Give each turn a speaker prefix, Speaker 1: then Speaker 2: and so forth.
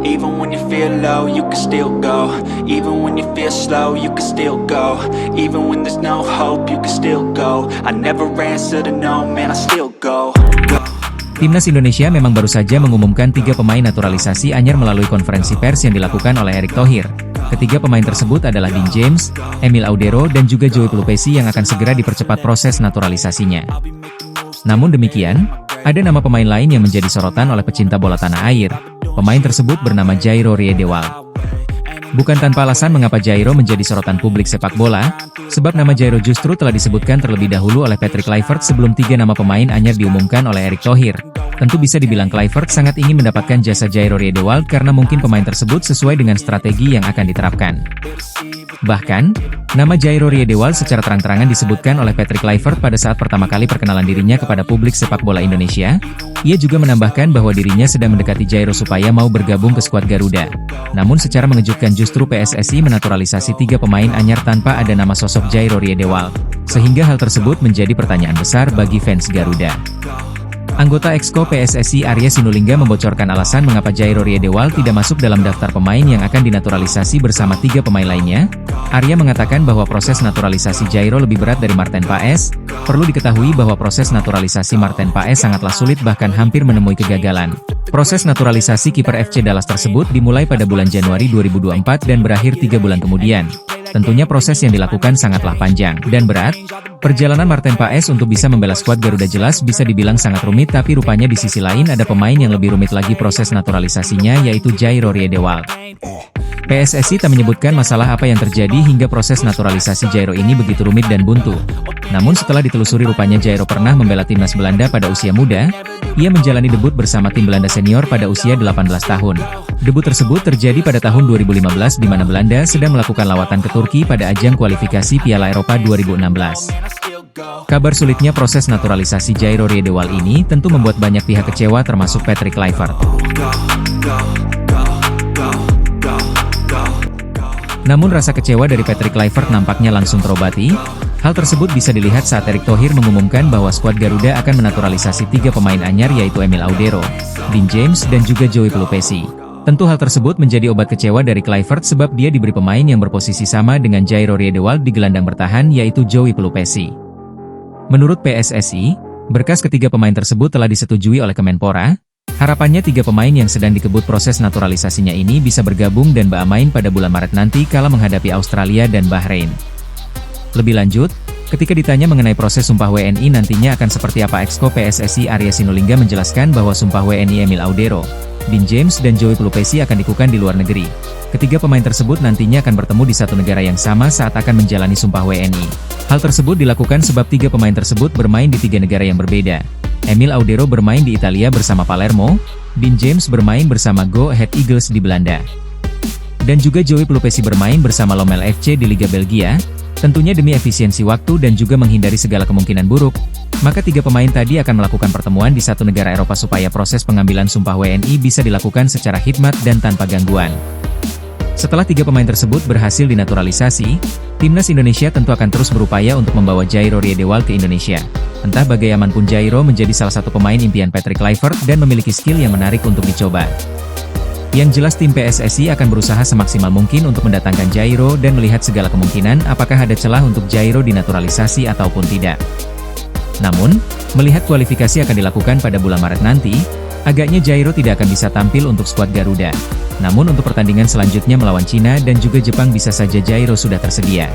Speaker 1: Even when you feel low, you can still go. Even when you feel slow, you can still go. Even when there's no hope, you can still go. I never answer to no, man, I still go.
Speaker 2: Timnas Indonesia memang baru saja mengumumkan 3 pemain naturalisasi anyar melalui konferensi pers yang dilakukan oleh Erick Thohir. Ketiga pemain tersebut adalah Dean James, Emil Audero dan juga Joey Pelupesi yang akan segera dipercepat proses naturalisasinya. Namun demikian, ada nama pemain lain yang menjadi sorotan oleh pecinta bola tanah air. Pemain tersebut bernama Jairo Riedewald. Bukan tanpa alasan mengapa Jairo menjadi sorotan publik sepak bola, sebab nama Jairo justru telah disebutkan terlebih dahulu oleh Patrick Kluivert sebelum 3 nama pemain anyar diumumkan oleh Erick Thohir. Tentu bisa dibilang Kluivert sangat ingin mendapatkan jasa Jairo Riedewald karena mungkin pemain tersebut sesuai dengan strategi yang akan diterapkan. Bahkan, nama Jairo Riedewald secara terang-terangan disebutkan oleh Patrick Kluivert pada saat pertama kali perkenalan dirinya kepada publik sepak bola Indonesia. Ia juga menambahkan bahwa dirinya sedang mendekati Jairo supaya mau bergabung ke skuad Garuda. Namun secara mengejutkan justru PSSI menaturalisasi 3 pemain anyar tanpa ada nama sosok Jairo Riedewald, sehingga hal tersebut menjadi pertanyaan besar bagi fans Garuda. Anggota Exco PSSI Arya Sinulinga membocorkan alasan mengapa Jairo Riedewald tidak masuk dalam daftar pemain yang akan dinaturalisasi bersama 3 pemain lainnya. Arya mengatakan bahwa proses naturalisasi Jairo lebih berat dari Marten Paes. Perlu diketahui bahwa proses naturalisasi Marten Paes sangatlah sulit bahkan hampir menemui kegagalan. Proses naturalisasi kiper FC Dallas tersebut dimulai pada bulan Januari 2024 dan berakhir 3 bulan kemudian. Tentunya proses yang dilakukan sangatlah panjang dan berat. Perjalanan Marten Paes untuk bisa membela skuad Garuda jelas bisa dibilang sangat rumit, tapi rupanya di sisi lain ada pemain yang lebih rumit lagi proses naturalisasinya, yaitu Jairo Riedewald. PSSI tak menyebutkan masalah apa yang terjadi hingga proses naturalisasi Jairo ini begitu rumit dan buntu. Namun setelah ditelusuri rupanya Jairo pernah membela timnas Belanda pada usia muda. Ia menjalani debut bersama tim Belanda senior pada usia 18 tahun. Debut tersebut terjadi pada tahun 2015 di mana Belanda sedang melakukan lawatan ke Turki pada ajang kualifikasi Piala Eropa 2016. Kabar sulitnya proses naturalisasi Jairo Riedewald ini tentu membuat banyak pihak kecewa termasuk Patrick Kluivert. Namun rasa kecewa dari Patrick Kluivert nampaknya langsung terobati. Hal tersebut bisa dilihat saat Erick Thohir mengumumkan bahwa skuad Garuda akan menaturalisasi 3 pemain anyar, yaitu Emil Audero, Dean James dan juga Joey Pelupesi. Tentu hal tersebut menjadi obat kecewa dari Kluivert sebab dia diberi pemain yang berposisi sama dengan Jairo Riedewald di gelandang bertahan, yaitu Joey Pelupesi. Menurut PSSI, berkas ketiga pemain tersebut telah disetujui oleh Kemenpora. Harapannya 3 pemain yang sedang dikebut proses naturalisasinya ini bisa bergabung dan bermain pada bulan Maret nanti kala menghadapi Australia dan Bahrain. Lebih lanjut, ketika ditanya mengenai proses sumpah WNI nantinya akan seperti apa, Exco PSSI Arya Sinulinga menjelaskan bahwa sumpah WNI Emil Audero, Dean James dan Joey Pelupesi akan dilakukan di luar negeri. Ketiga pemain tersebut nantinya akan bertemu di satu negara yang sama saat akan menjalani sumpah WNI. Hal tersebut dilakukan sebab 3 pemain tersebut bermain di 3 negara yang berbeda. Emil Audero bermain di Italia bersama Palermo, Dean James bermain bersama Go Ahead Eagles di Belanda, dan juga Joey Pelupesi bermain bersama Lommel FC di Liga Belgia. Tentunya demi efisiensi waktu dan juga menghindari segala kemungkinan buruk, maka 3 pemain tadi akan melakukan pertemuan di satu negara Eropa supaya proses pengambilan sumpah WNI bisa dilakukan secara hikmat dan tanpa gangguan. Setelah 3 pemain tersebut berhasil dinaturalisasi, timnas Indonesia tentu akan terus berupaya untuk membawa Jairo Riedewald ke Indonesia. Entah bagaimanapun Jairo menjadi salah satu pemain impian Patrick Kluivert dan memiliki skill yang menarik untuk dicoba. Yang jelas tim PSSI akan berusaha semaksimal mungkin untuk mendatangkan Jairo dan melihat segala kemungkinan apakah ada celah untuk Jairo dinaturalisasi ataupun tidak. Namun, melihat kualifikasi akan dilakukan pada bulan Maret nanti, agaknya Jairo tidak akan bisa tampil untuk skuad Garuda. Namun untuk pertandingan selanjutnya melawan Cina dan juga Jepang bisa saja Jairo sudah tersedia.